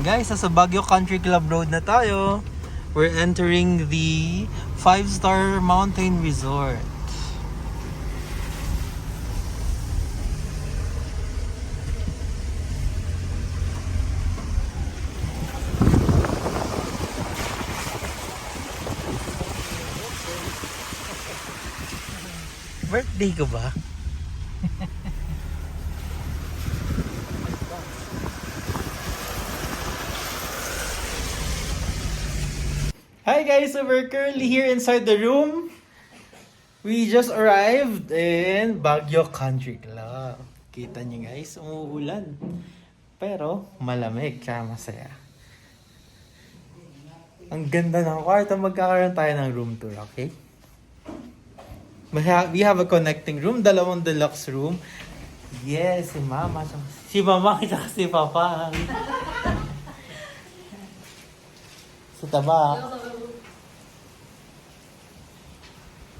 Guys, nasa Baguio Country Club Road na tayo. We're entering the 5-star mountain resort. Birthday ko ba? Hi guys, so we're currently here inside the room. We just arrived in Baguio Country Club. Kita niyo guys, umuulan. Pero malamig, kaya masaya. Ang ganda ng kwarto, magkakaroon tayo ng room tour, okay? We have a connecting room, dalawang deluxe room. Yes, si Mama, at si Papa. Sa taba.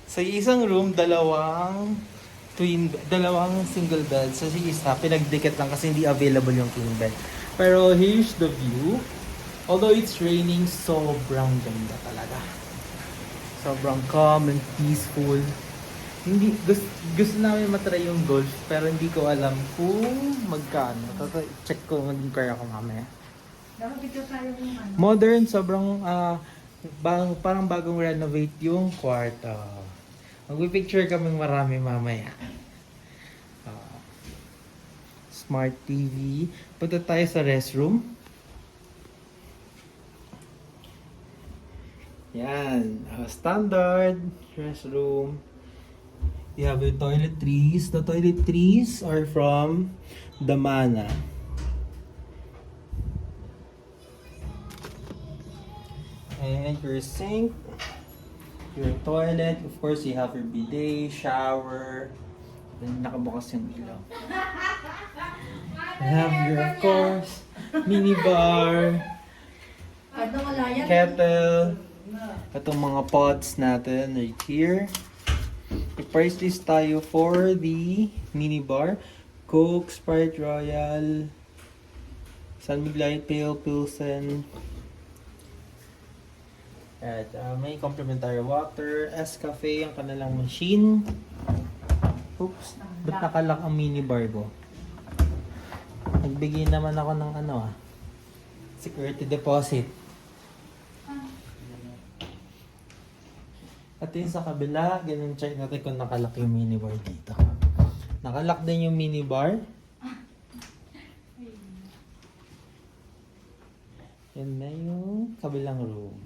Sa isang room, dalawang single bed. Sa isa, pinagdikit lang kasi hindi available yung king bed. Pero here's the view. Although it's raining, sobrang ganda talaga. Sobrang calm and peaceful. Hindi, gusto namin matry yung golf, pero hindi ko alam kung magkano. Check ko, mag-inquire ako mamaya. Modern, sobrang parang bagong renovate yung kwarto. Mag-picture kaming marami mamaya. Smart TV. Punta tayo sa restroom. Yan. Standard restroom. You have the toiletries. The toiletries are from Damana. And your sink, your toilet, of course you have your bidet, shower, then nakabukas yung ilaw. You have your, of course, minibar, kettle, itong mga pots natin right here. I-price list tayo for the minibar, Coke, Sprite Royal, San Miguel Pale Pilsen. At may complimentary water, Escafe, ang kanilang machine. Oops, ba't nakalock ang minibar ko? Nagbigay naman ako ng security deposit. At yun sa kabila, ganun check natin kung nakalock yung minibar dito. Nakalock din yung minibar. Yan na yung kabilang room.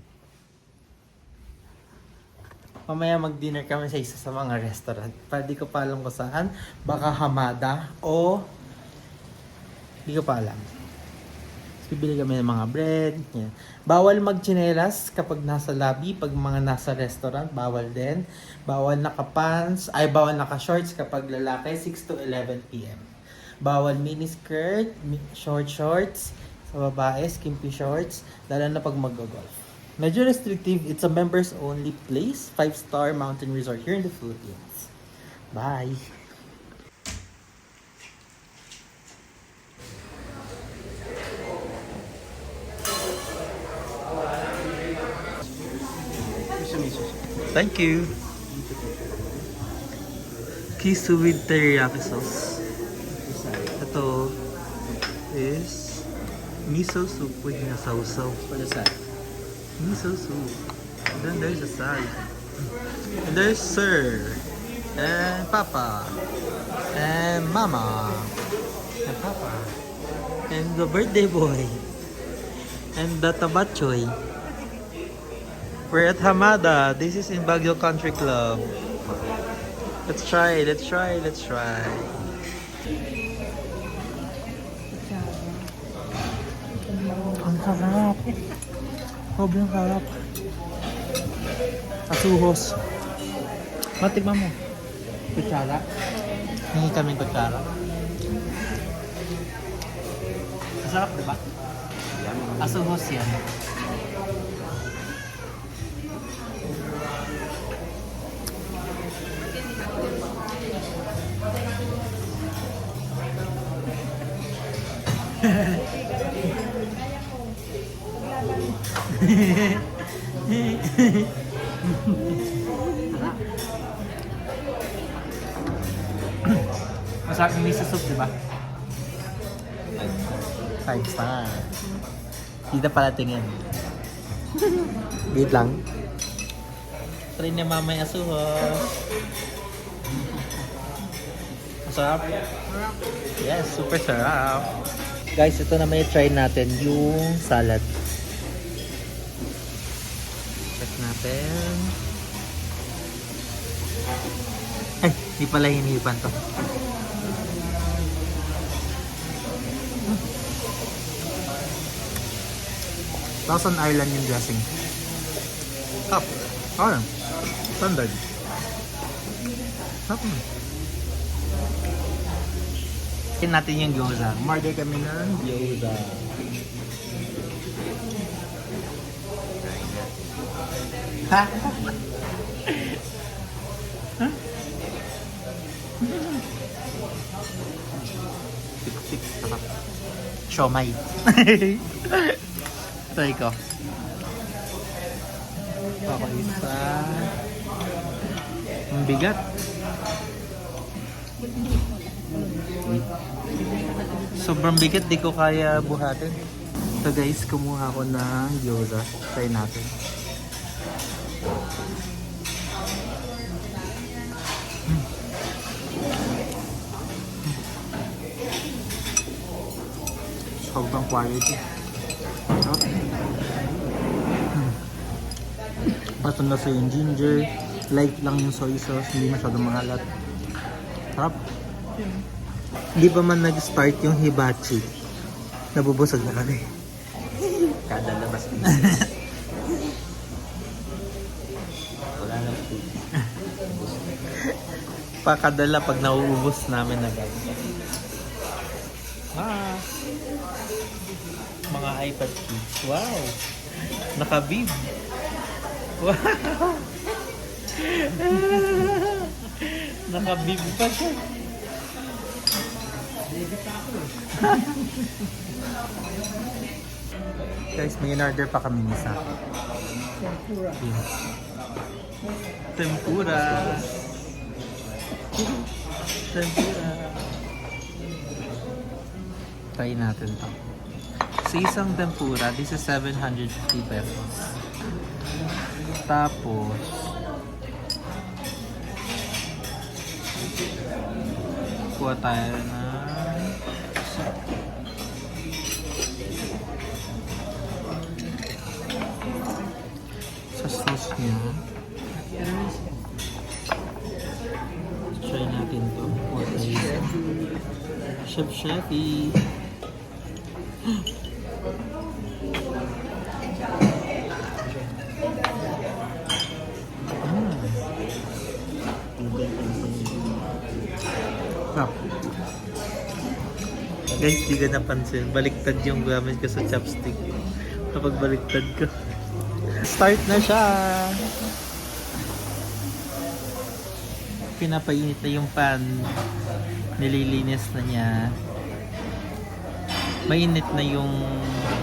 Mamaya mag-dinner kami sa isa sa mga restaurant. Di ko pa alam kung saan. Baka Hamada o di ko pa alam. Bibili kami ng mga bread. Yan. Bawal mag-chinelas kapag nasa lobby. Pag mga nasa restaurant, bawal din. Bawal naka-pants. Bawal naka-shorts kapag lalaki, 6 to 11 p.m. Bawal miniskirt, short shorts. Sa babae, skimpy shorts. Lalo na pag mag-golf. Medyo restrictive. It's a members-only place. 5-star mountain resort here in the Philippines. Bye! Thank you! Kisu with teriyaki sauce. Ito is miso soup with nasawsaw. What is that? Miso soup. And then there's a side. And there's Sir. And Papa. And Mama. And Papa. And the birthday boy. And the tabachoy. We're at Hamada. This is in Baguio Country Club. Let's try. Ang sarap. Sobrang sarap. Asuhos. Matikman mo. Kutsara. Hingi kaming kutsara. Masarap, diba? Asuhos yan. Masarap yung miso soup, di ba? 5 star. Hindi na pala tingin. Wait lang. Try na mamaya suhos. Masarap? Yes, super sarap. Guys, ito na may try natin yung salad. Check natin. Ay, di pala hinihipan to. Thousand Island yung dressing. Top. Oh, standard. Top. Tingnan natin yung gyoza. Order kami ng gyoza. Ha? Huh? Sik-sik. Siomay. Try ko. Ako isa. Ang bigat. Sobrang bigat, di ko kaya buhatin. So guys, kumuha ako ng gyoza. Try natin. Sobrang quality. Pato na sa yung ginger. Light lang yung soy sauce, hindi masyadong mahalat. Sarap. Hindi pa man nag-start yung hibachi. Nabubusog na kami. Kada labas din. Wala nang food. Pakadala pag nauubos namin agad. Mga iPad kids. Wow! Nakabib. Wow! Nakabib pa siya. Guys, may in-order pa kami nisa. Tempura. Tempura. Tempura. Try natin to. Sa isang tempura, this is 750 pesos. Tapos, kuha tayo na sa sauce niya. Try natin to. Chef-chefy. Guys, di ka napansin. Baliktad yung gamit ko sa chopstick. Kapag baliktad ko. Start na siya! Pinapainit na yung pan. Nililinis na niya. Mainit na yung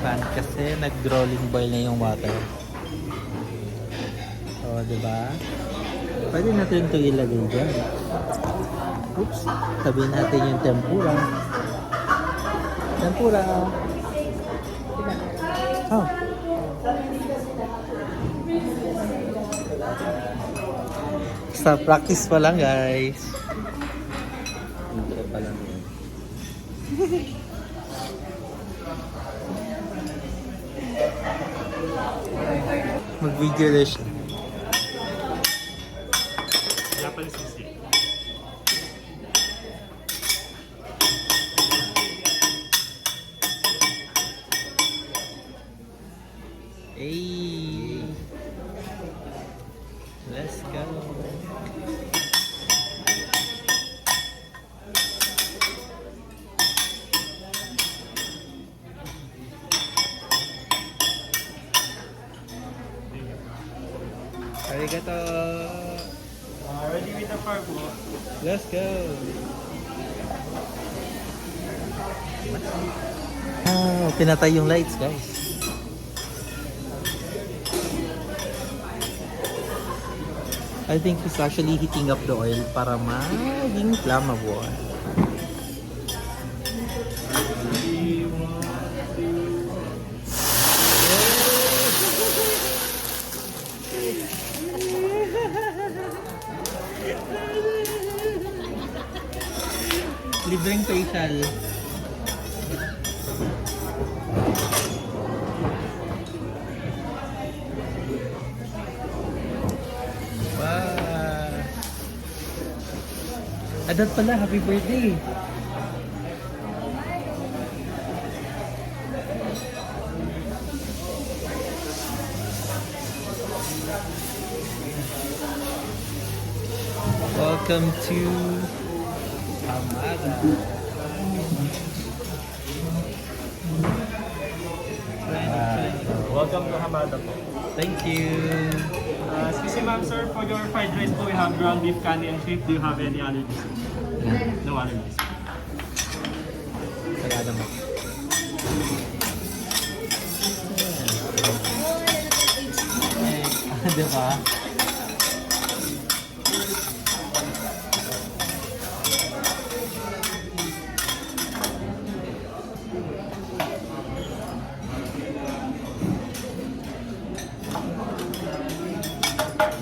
pan kasi nag-rolling boil na yung water. So, diba? Pwede natin ito ilagay dyan. Oops! Sabihin natin yung tempura. Tempura! Oh! Sa practice pa lang, guys. Intro pa lang yun. Mag-video na siya. Wala pa yung sisi. Hey! Let's go! Arigato! Ready with the farbo. Let's go! Pinatay yung lights, guys. I think he's actually heating up the oil para maging flammable. Libreng facial. Wow. Adat pala, happy birthday. Welcome to Hamada. Welcome to Hamada po. Thank you. Excuse me ma'am sir, for your fried rice po, we have ground beef, candy, and shrimp. Do you have any allergies? No allergies. Sagada mo. Diba?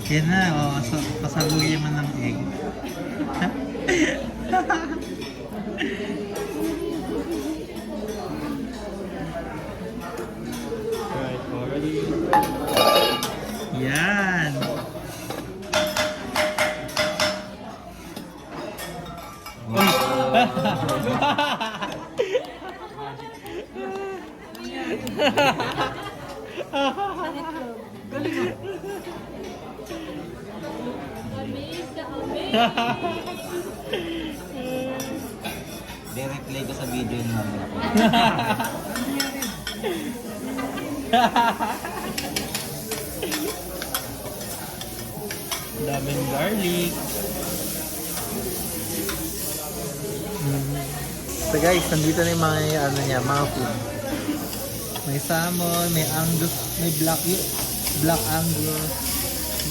Yan na, oh, so, pasaluyan mo ng egg. Alright po, ready? Yan! Direct play ko sa video yung mamaya po. Daming garlic. So guys, nandito na yung mga ano niya, mga food. May salmon, may angus, may black angus,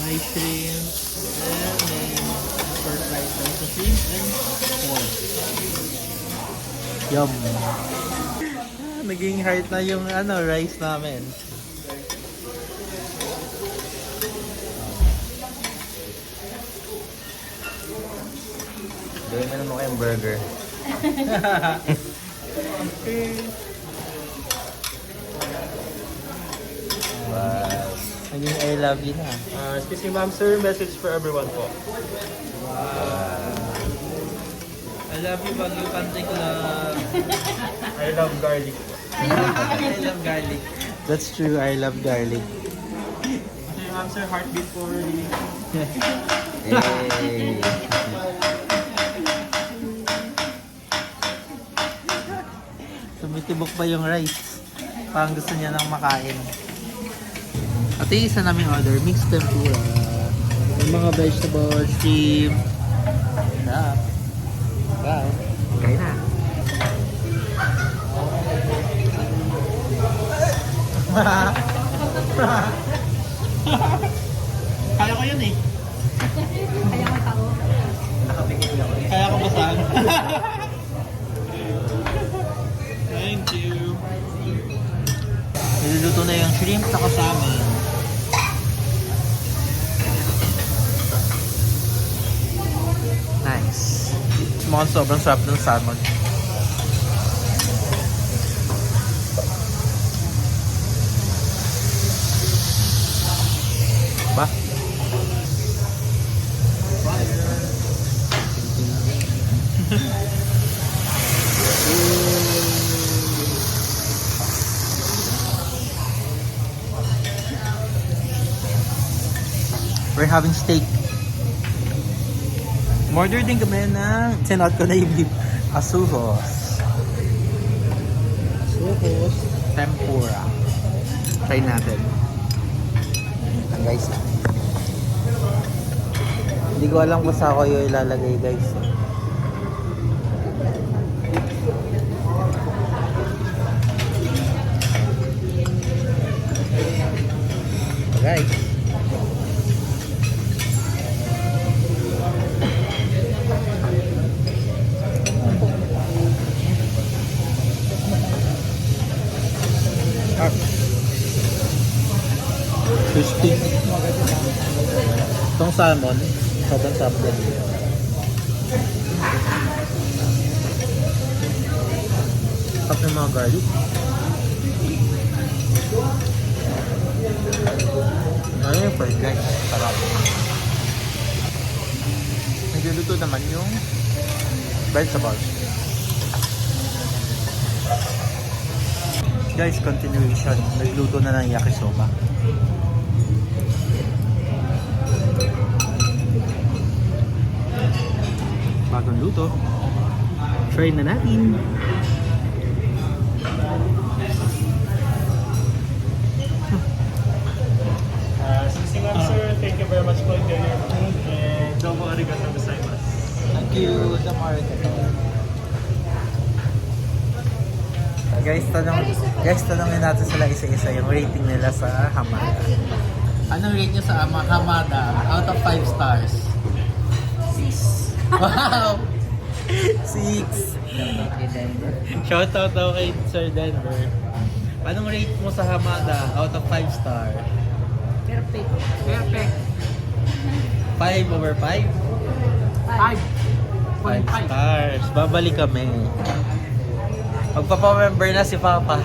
may shrimp, and may pork fried rice, so shrimp and pork. Yum! Naging heart na yung ano, rice namin. Gawin mo naman kayong burger. Wow. Naging I love you na. Excuse me ma'am sir, message for everyone po. I love you, Baguio Country Club. I love garlic. I love garlic. That's true, I love garlic. Okay ma'am sir, heartbeat for the... Hey. Tumitibok pa yung rice. Parang gusto niya nang makain. At yung isa naming order, mixed tempura. May mga vegetables, shrimp. Sarap. Wow. Okay na. Kaya ko yun eh. Kaya ko tao. Nakapikit ako eh. Kaya ko basahan. Thank you. Niluluto na yung shrimp sa kasama. Nice. Mukhang sobrang sarap ng salmon. Ba? We're having steak. Order din kami ng sinot ko na yung beef. Asuhos. Asuhos tempura. Try natin. Yan guys. Hindi ko alam kung saan ko yung ilalagay guys. Guys. Crispy. Itong salmon, sobrang sarap din. Sarap ng mga garlic. Ano yung fried rice? Sarap. Nagluluto naman yung vegetables. Guys, continuation. Nagluto na ng yakisoba. Bagong luto. Try na natin. Sisi ma'am sir, thank you very much for your food and domo arigato gozaimasu. Thank you, the Guys, tanongin natin sila isa-isa yung rating nila sa Hamada. Anong rate nyo sa Hamada out of 5 stars? 6. Wow! 6. Shout out daw kay Sir Denver. Anong rate mo sa Hamada out of 5 star? Perfect. Perfect. 5 over 5? 5 stars. Babalik kami. Magpapamember na si Papa.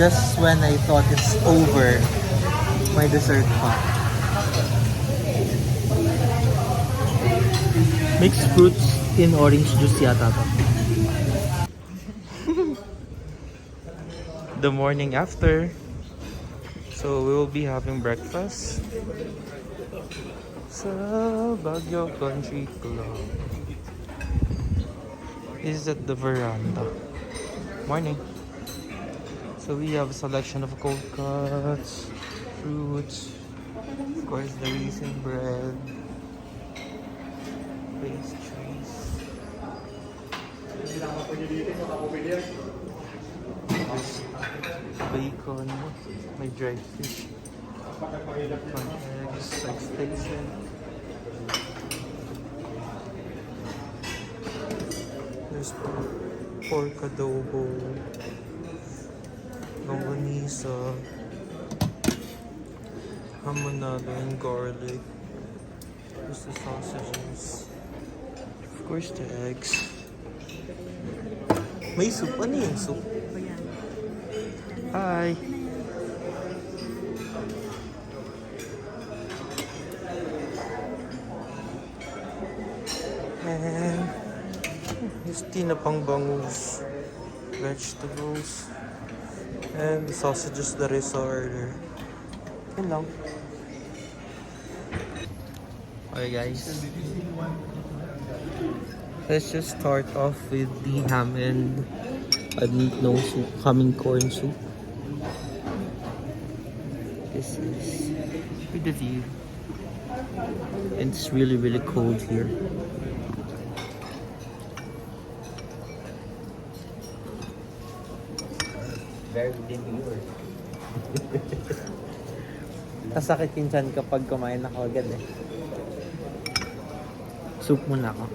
Just when I thought it's over, may dessert pa. Mixed fruits in orange juice yata to. The morning after. So we will be having breakfast sa Baguio Country Club. This is at the veranda. Morning. So we have a selection of cold cuts, fruits, of course the raisin bread, pastries. There's bacon, may dried fish, eggs, station. There's pork adobo, longanisa, hamonado and garlic. There's the sausages. Of course the eggs. May soup. Ano yung soup? Hi! And there's tinapang bangus, vegetables, and the sausages that I saw earlier. Yun lang. Okay guys. Let's just start off with the ham and meatloaf soup, coming corn soup. This is with the view. And it's really cold here. Very demure. Kasakit yung tiyan kapag kumain ako agad eh. Soup muna ako.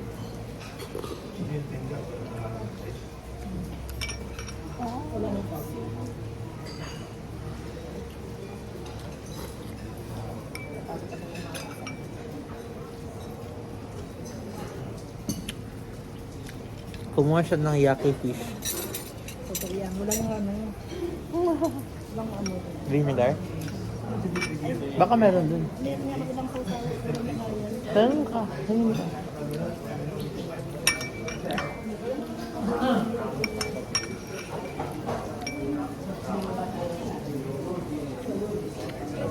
Kumuha siya ng yaki fish. So, yan. Wala yung ano. Walang ano. Vinegar? Baka meron dun. Meron nga kabilang po sa Tanong ka. Tanong ka.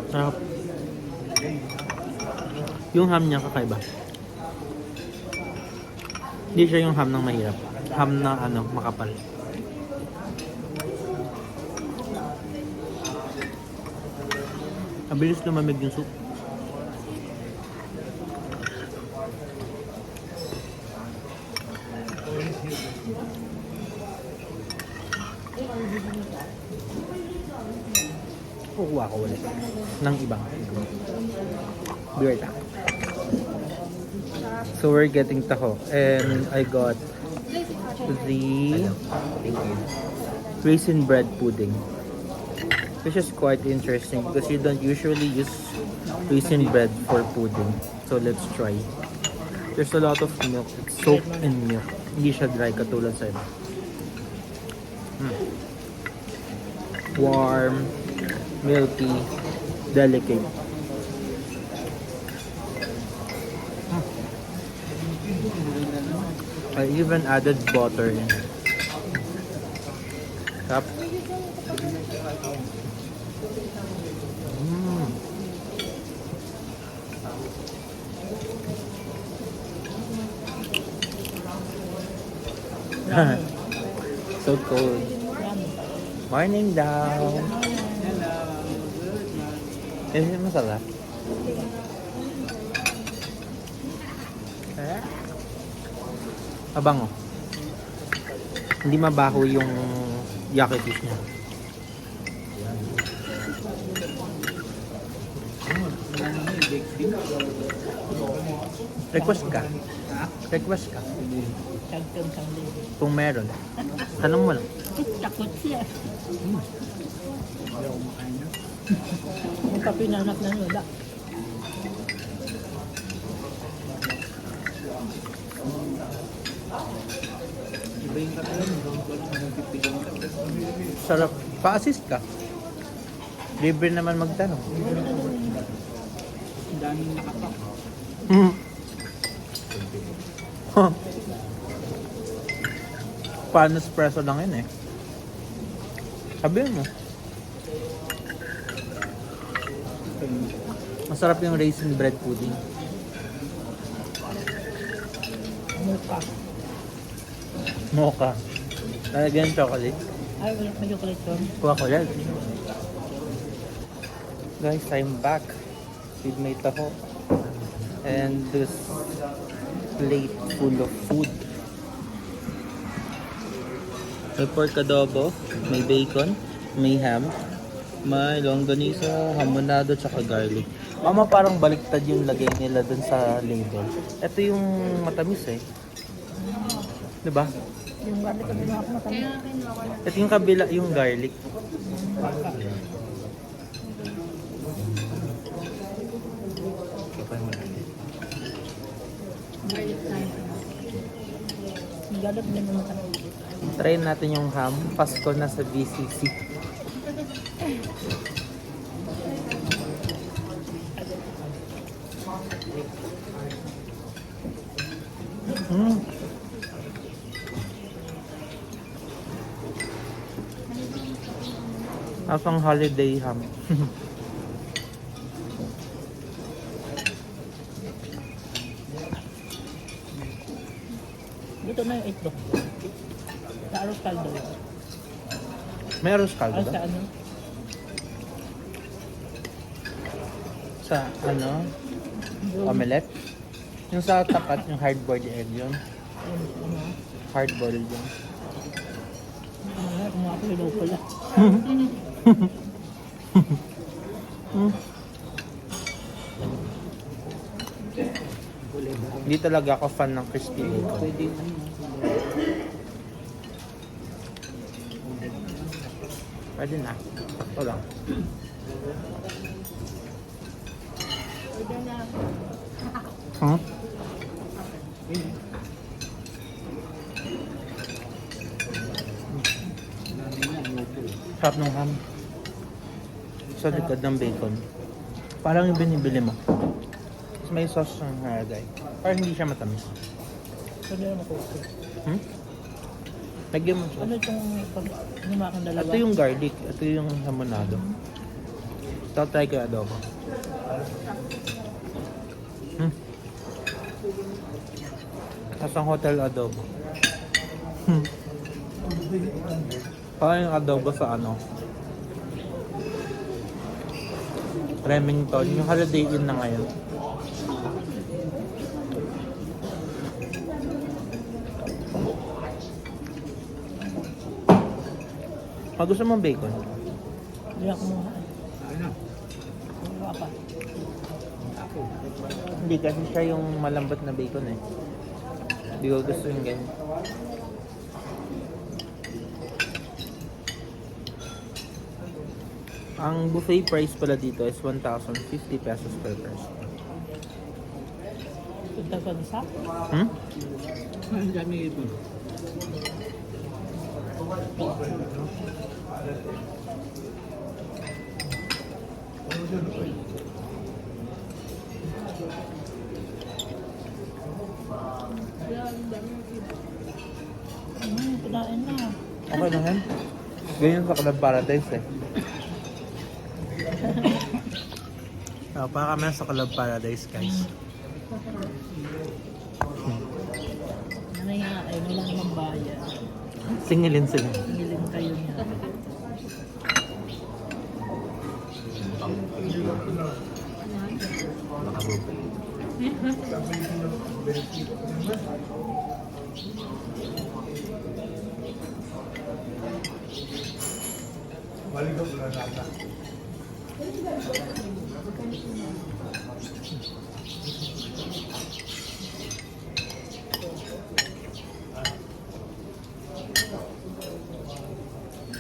Sarap. Yung ham niya kakaiba. Hindi siya yung ham ng mahirap. Ham na ano, makapal. Mabilis lumamig yung soup. Kukuha ko ulit ng ibang beer tank. So we're getting taho and I got the raisin bread pudding. Which is quite interesting because you don't usually use raisin bread for pudding. So let's try. There's a lot of milk. It's soaked in milk. Hindi siya dry katulad sa iba. Warm, milky, delicate. I even added butter in. Tap. So cold. Morning daw. Is it masarap? Abango. Hindi mabaho yung yaki fish niya. Request ka? Request ka? Tagtong sandali. Kung meron. Tanong mo lang. Takot siya. Yung kapinanak na wala. Sarap. Pa-assist ka. Libre naman magtanong. Ang daming nakapak. Paano espresso lang yun eh. Sabihin mo. Masarap yung raisin bread pudding. Mocha. Mocha. Lalagyan chocolate. Ay, wala pa chocolate doon. Kuha ko yan. Guys, I'm back with my taho. And this plate full of food. May pork adobo, may bacon, may ham, may longganisa, hamonado, tsaka garlic. Mama, parang baliktad yung lagay nila dun sa label. Ito yung matamis eh. Diba? Yung garlic ang pinaka matamis. Ito yung kabila, yung garlic. Yung garlic din naman matamis. Try natin yung ham. Pasko na sa BCC. Asang holiday ham. Dito na yung itlog. Sa arroz caldo. May arroz caldo Ay, ba? sa ano? Sa ano? Omelette? Yung sa tapat, yung hard-boiled egg yun. Ano? Hard-boiled yun. Ano? Kung ako ilaw pala. Hindi talaga ako fan ng crispy bacon. Pwede na. Sakto lang. Huh? Sarap ng ham. Sa likod ng bacon. Parang yung binibili mo. Tapos may sauce ng haragay. Parang hindi siya matamis. Pwede na makuha. Hmm? Lagyan mo Ano sauce. itong pag himakang dalawa? Ito yung garlic. Ito yung hamonado. Ito try ko yung adobo. Asang hotel adobo. Parang yung adobo sa ano. Remington. Yung Holiday Inn na ngayon. Pag gusto mong bacon, Hindi ako muna. Wala pa. hindi kasi siya yung malambot na bacon eh. Hindi ko gusto yung ganyan. Ang buffet price pala dito is 1,050 pesos per person. Punta sa isa. Hmm? Ang dami ito. Kunain na. Okay lang yan. Ganyan sa Club Paradise eh. Para kami sa Club Paradise guys. Ano nga ay wala namang bayan. Singilin sila. Hiling kayo niya.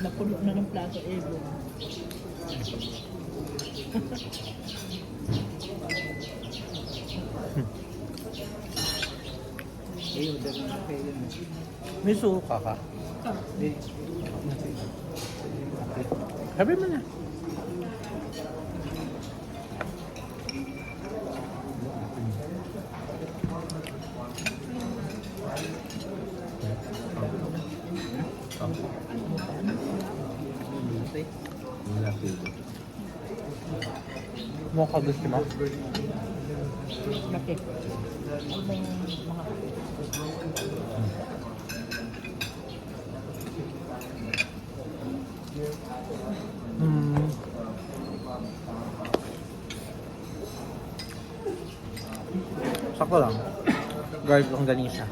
Napuno na ng plato ego. May suka ka? Sabi mo na. Mukha gusto mo? Bakit? Ano ba yung mga Hmm. Sakto lang. Garlic longganisa.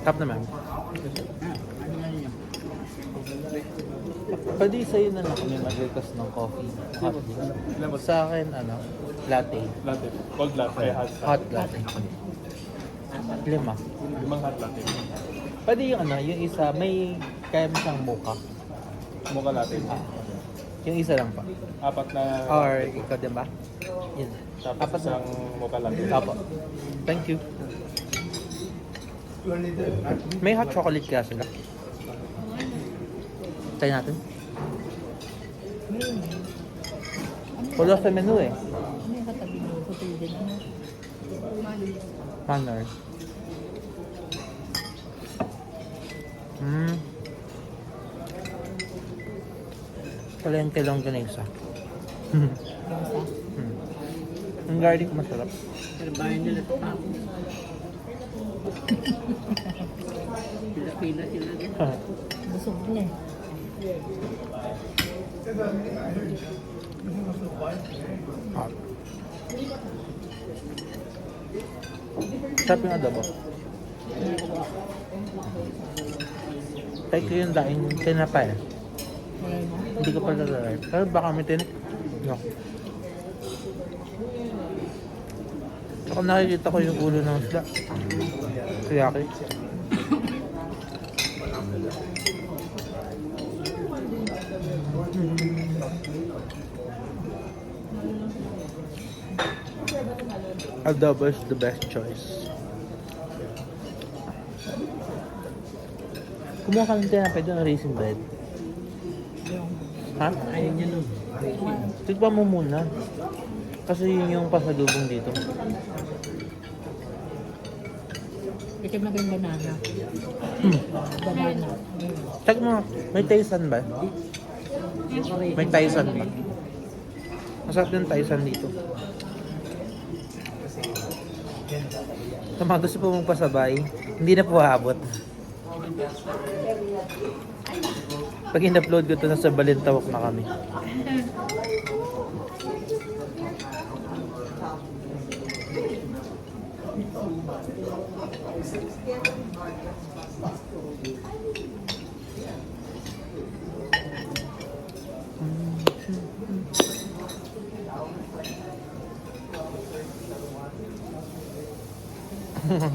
Tap naman. ano na niya? Pwede sa'yo na lang kami mag-request ng coffee. Hot. Sa akin, latte. Latte. Cold latte. Hot latte. 5. Limang hot latte. Pwede yung yung isa, may kaya mo siyang mocha. Mocha latte. Yung isa lang pa. Apat na... Or ikaw din ba? Yun. Tapos Apat na. isang mocha latte. Apo. Thank you. May hot chocolate kaya sila. Try natin. Wala sa menu eh. Ano yung katabi mo? Hotel din ano? Manner. Palengke lang ganesa. Basta. Ang garlic masarap. Pero bayan nila ito pa. Pila-pila sila din. Busog na eh. Hot. Sarap yung adobo. Try ko yung daing tinapay. Ngayon mo? Hindi ko pa lalagay. Pero baka may tinik. No. Ako nakikita ko yung ulo ng isda. Kayaki. Adobo is the best choice. Kumuha ka ng tinapay doon ng raisin bread. Ha? Ayaw niya nun. Tikpan mo muna. Kasi yun yung pasalubong dito. Itim na ba yung banana? Banana. Check mo, may Tyson ba? May Tyson ba? Masarap yung Tyson dito. Sa mga gusto po mong pasabay, hindi na po haabot. Pag in-upload ko ito, nasa Balintawak na kami.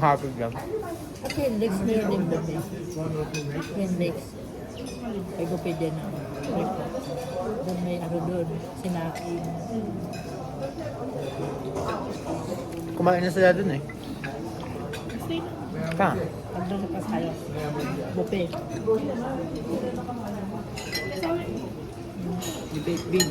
Happy lang. At Hendrix meron din ba? Hendrix. May buffet din na. Doon may ano doon, sinakin. Kumain na sila dun eh. Kasi Ka. pag doon sa Pasayo, buffet. Baked bean.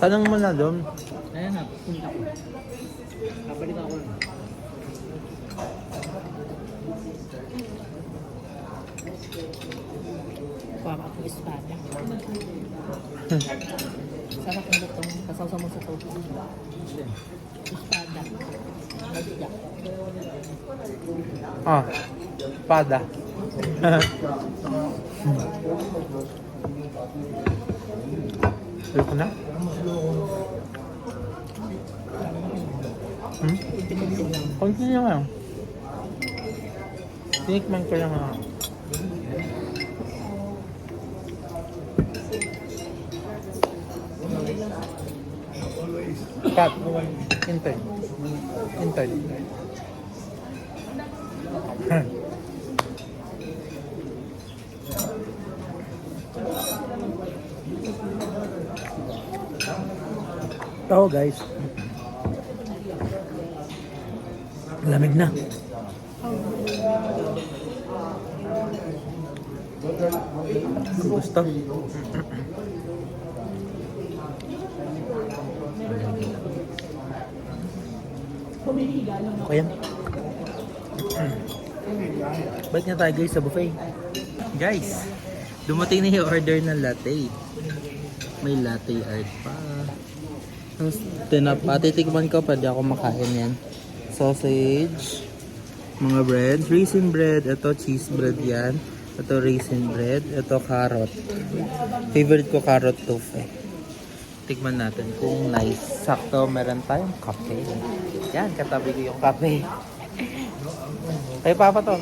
Tanong mo na doon. Ayan na, punta ko. Kabalik ako. Kuha ka po espada. Sarap ang lutong. Kasawsaw mo sa tofu. Espada. Nagda. Ah, pada. Ayoko na. Hmm? Kunti-kunti lang. Konti na nga. Tinikman ko lang nga. Cut. Hintay. Hintay. Ito guys. Lamig na. Gusto. Okay yan. Balik na tayo guys sa buffet. Guys, dumating na yung order ng latte. May latte art pa. Tapos titikman ko, pwede ako makain yan. Sausage, mga bread, raisin bread, ito cheese bread yan. Ito raisin bread, ito carrot. Favorite ko carrot tofu. Tikman natin kung nice. Sakto, meron tayong kape. Yan, katabi ko yung kape. Kay Papa to.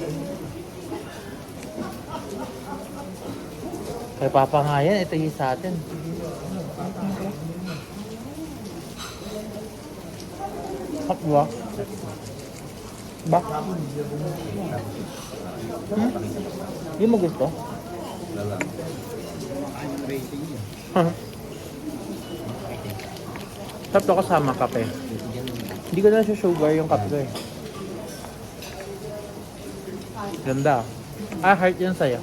Kay Papa nga yan, ito yung sa atin. Hot ba? Ba? Hmm? Hindi mo gusto? Sarap to kasama kape. Hindi ko na sugar yung kape ko eh. Ganda. Ah, heart yan sa'yo.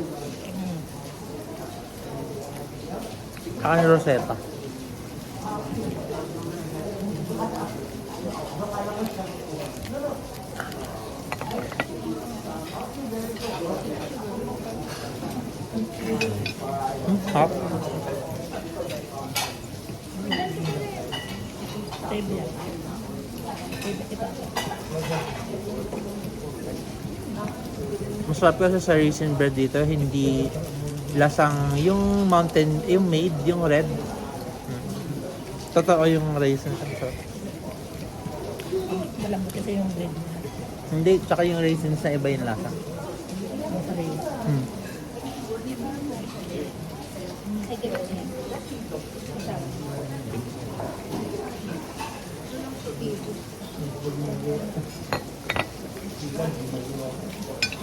Saka ni Rosetta. Hop. Table yan. Table kita. Masarap kasi sa raisin bread dito, hindi lasang yung mountain, yung made, yung red. Totoo yung raisin. Malambot kasi yung bread niya. Hindi, tsaka yung raisin sa iba yung lasa. Masarap. Hmm.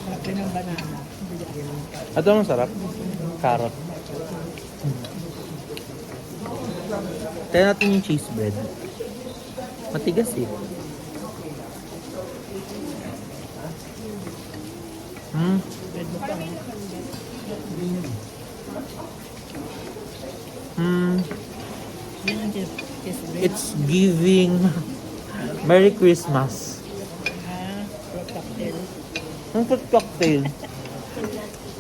Sarap rin ng banana. Ito ang sarap. Carrot. Tayo natin yung cheese bread. Matigas eh. Bread mo pa. Yan ang cheese bread. It's giving Merry Christmas. Fruit cocktail. Ang fruit cocktail.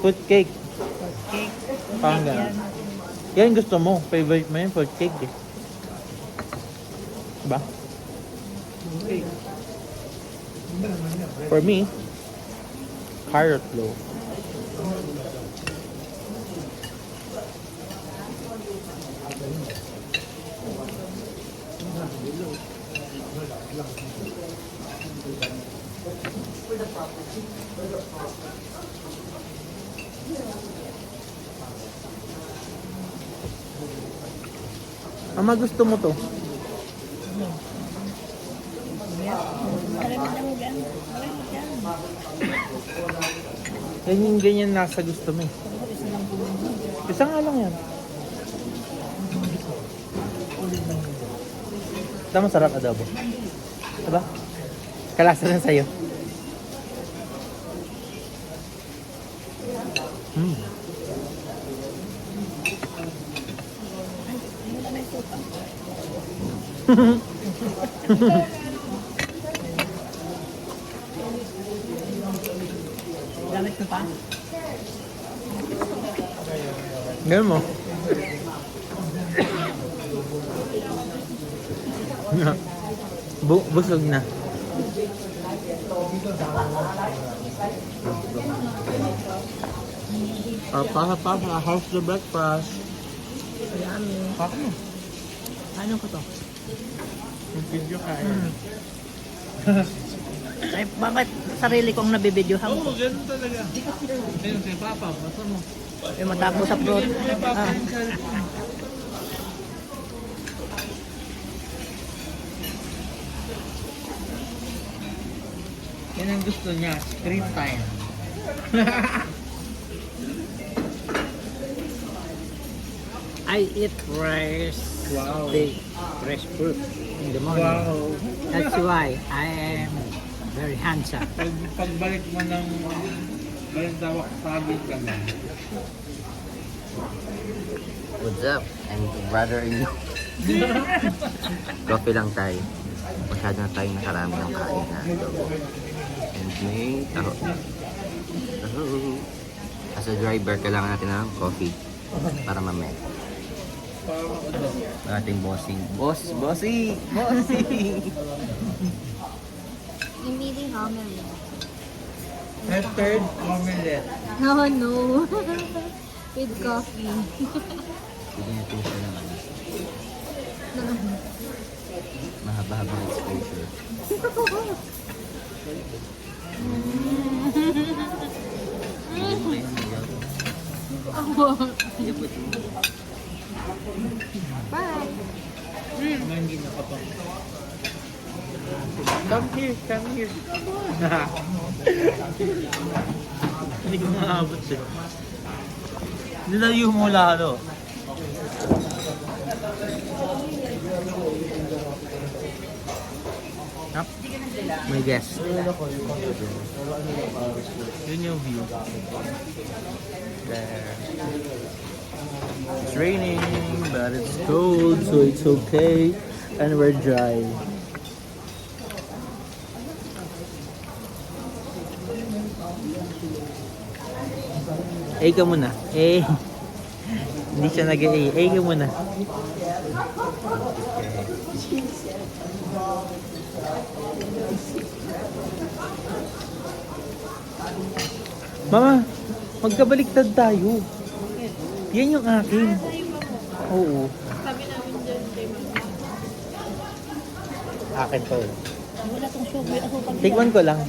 Fruit cake. Fruit cake. Parang ganun. Yan gusto mo. Favorite mo yung fruit cake eh. Diba? For me, carrot loaf. Ama, gusto mo to? Alam mo lang yan. Yan yung ganyan nasa gusto mo eh. Isa lang po yun. Isa nga lang yan. Tama, sarap adobo. Diba? Kalasa na sa'yo. Mm. Gamit ko pa. Ganun mo. Busog na. How's the breakfast? Yummy. Pak mo. Ano ko to? Yung video ka. Ay, bakit sarili kong nabibidyohan ko? Ganun talaga. Ayun, si Papa, basta mo. Eh, matapos sa fruit. Ah. Yan ang gusto niya, screen time. I eat fresh, Wow. fresh fruit in the morning. Wow. That's why I am very handsome. Pagbalik mo ng balintawak, sabi ka na. What's up? I'm brother in you. Coffee lang tayo. Masyado na tayo nakarami ng kain na adobo. And may taho. Taho. As a driver, kailangan natin ng coffee para mamaya. Ang ating bossing. Bossy! Emily Hamilton. Mustard omelette. No, no. With coffee. Bigyan natin siya ng ano, mahaba-habang exposure. Bigyan mo kayo ng magaw. Iyapot mo. Bye. Hindi na ka pa. Come here, come here. Hindi ko maabot siya. Nilayo mo lalo. Yep. May guest. Yun yung view. There. It's raining, but it's cold, so it's okay. And we're dry. Ka muna. Hindi siya nag-A. Ka muna. Mama, magkabaliktad tayo. Yan yung akin. Oo. Akin to. Wala tong sugar. Ako pag Tikman ko lang.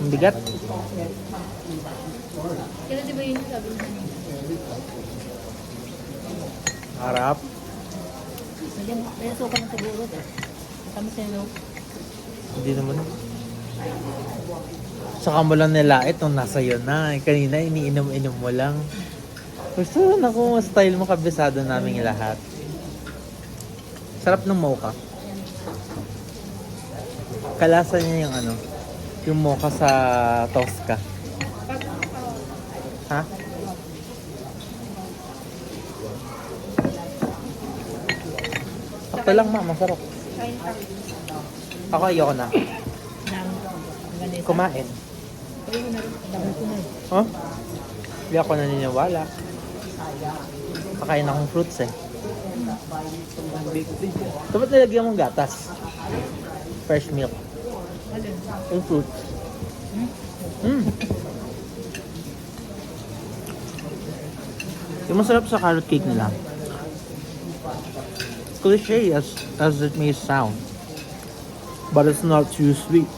Ang bigat. Kailan di ba yun sabi mo? Harap. May suka na siguro. Tama sa'yo. Hindi naman. Saka mo lang nilait nung nasa iyo na. Kanina iniinom-inom mo lang. Gusto na kung style mo, kabisado namin lahat. Sarap ng mocha. Kalasa niya yung ano, yung mocha sa Tosca. Ha? Sakto lang ma, masarap. Ako ayoko na. Ganito. Kumain. Ayun na rin. Dami ko na eh. Huh? Hindi ako naniniwala. Pakain akong fruits eh. So ba't nilagyan mong gatas? Fresh milk. Alin? Yung fruits. Mm. Yung masarap sa carrot cake nila. Cliche as it may sound. But it's not too sweet.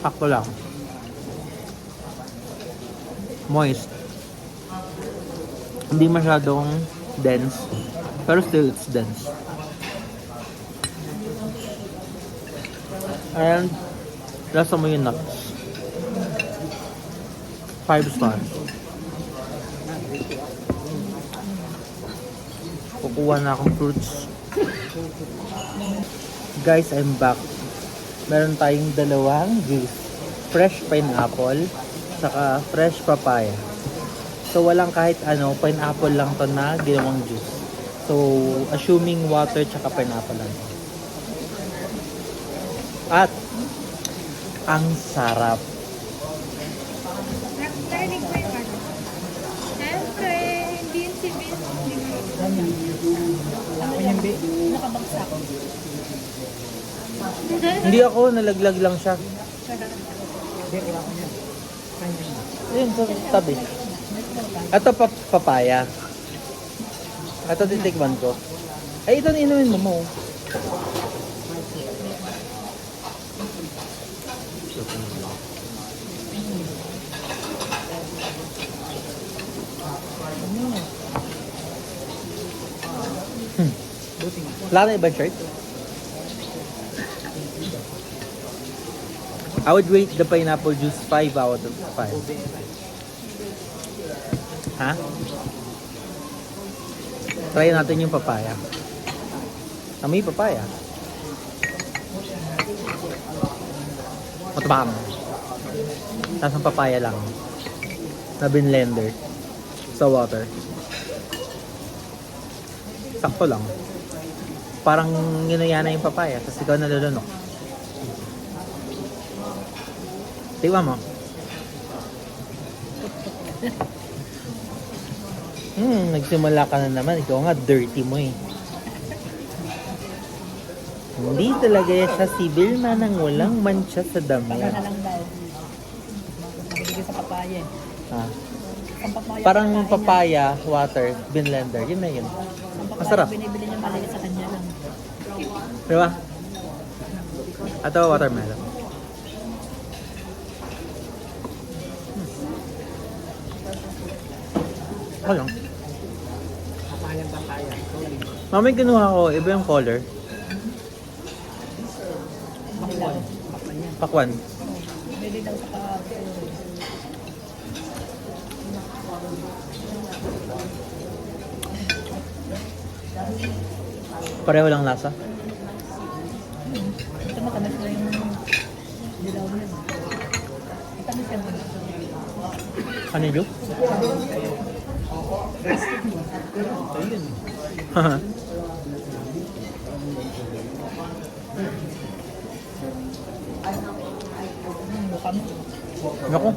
Sakto lang. Moist. Hindi masyadong dense. Pero still it's dense. And lasa mo yung nuts. 5 stars. Kukuha na akong fruits. Guys, I'm back. Meron tayong dalawang juice. Fresh pineapple, saka fresh papaya. So, walang kahit ano, pineapple lang to na ginawang juice. So, assuming water tsaka pineapple lang. At, ang sarap. Narinig ko yung ano. Siyempre, hindi yung si Vince. Ganyan. Ako yung nakabagsak. Hindi ako, nalaglag lang siya. Hindi, wala ko yan. Yun, sa tabi. Ito papaya. Ito titikman ko. Ay, ito na inumin mo. Wala na ibang shirt? I would rate the pineapple juice 5 out of 5. Ha? Try natin yung papaya. Amoy papaya. Matabang. Tapos ang papaya lang. Na binlender. Sa water. Sakto lang. Parang ginaya na yung papaya. Tapos ikaw nalulunok. Tingnan mo. Nagsimula ka na naman. Ikaw nga, dirty mo eh. Hindi talaga siya si Vilma nang walang mancha sa damit. Baka na lang daw. Nabibigay sa papaya eh. Ha? Ang papaya. Parang papaya, water, binlender. Yun na yun. Ang papaya Masarap. binibili niya maliit sa kanya lang. Diba? Ito, watermelon. Ano lang? Papayang papaya. Mamay kinuha ko, iba yung color. Makilaw. Papaya. Pakwan. Bili daw sa kapatid. Pareho lang lasa. Ito matamis na yung dilaw niya. Matamis yan. Ano yun? Mukha mo. Naku.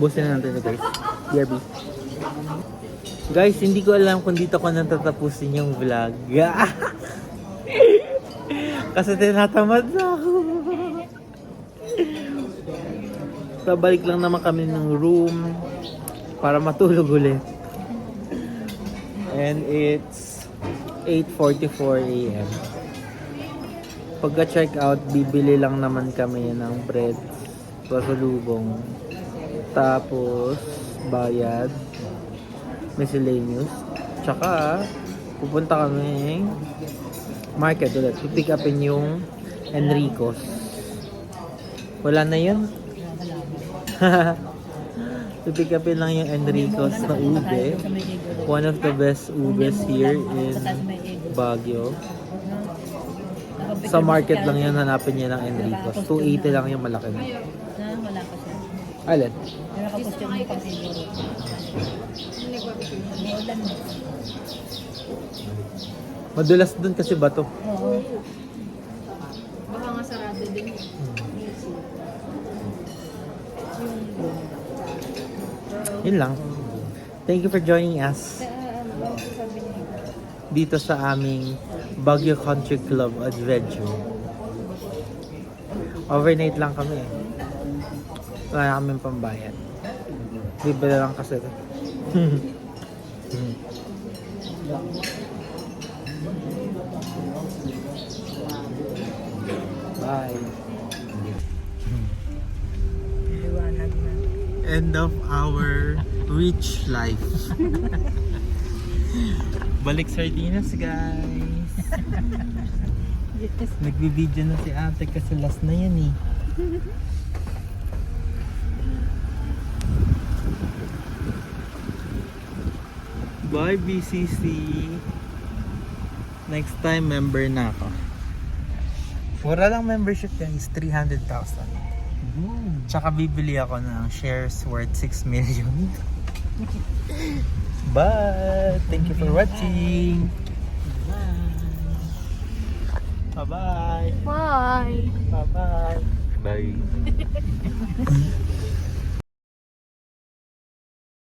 Busin na natin ito guys. BRB. Guys, hindi ko alam kung dito ko natatapusin yung vlog. Kasi tinatamad na ako. Pabalik lang naman kami ng room para matulog ulit. And it's 8:44 AM. Pagka-check out, bibili lang naman kami ng bread, pasalubong, tapos bayad, miscellaneous, tsaka pupunta kami market ulit. Pick upin yung Enrico's. Wala na yun? Pick upin lang yung Enrico's na ube. One of the best ubes here in Baguio. Sa market lang yan, hanapin niya ng Enrico's. 280 lang yung malaki na. Wala pa siya. Alin? Yung nakapostyon mo pag siguro. Ulan mo. Madulas dun kasi bato. Oo. Baka nga sarado din. Yun lang. Thank you for joining us dito sa aming Baguio Country Club Adventure. Overnight lang kami eh. Wala na kaming pambayad. Bibili lang kasi. Bye. Liwanag na. End of our rich life. Balik Sardinas, guys. Nagbibideo na si ate kasi last na yan eh. Bye BCC. Next time member na ako. Mura lang membership guys, 300,000. Tsaka bibili ako ng shares worth 6 million. Bye! Thank you for watching! Bye-bye! Bye! Bye-bye! Bye.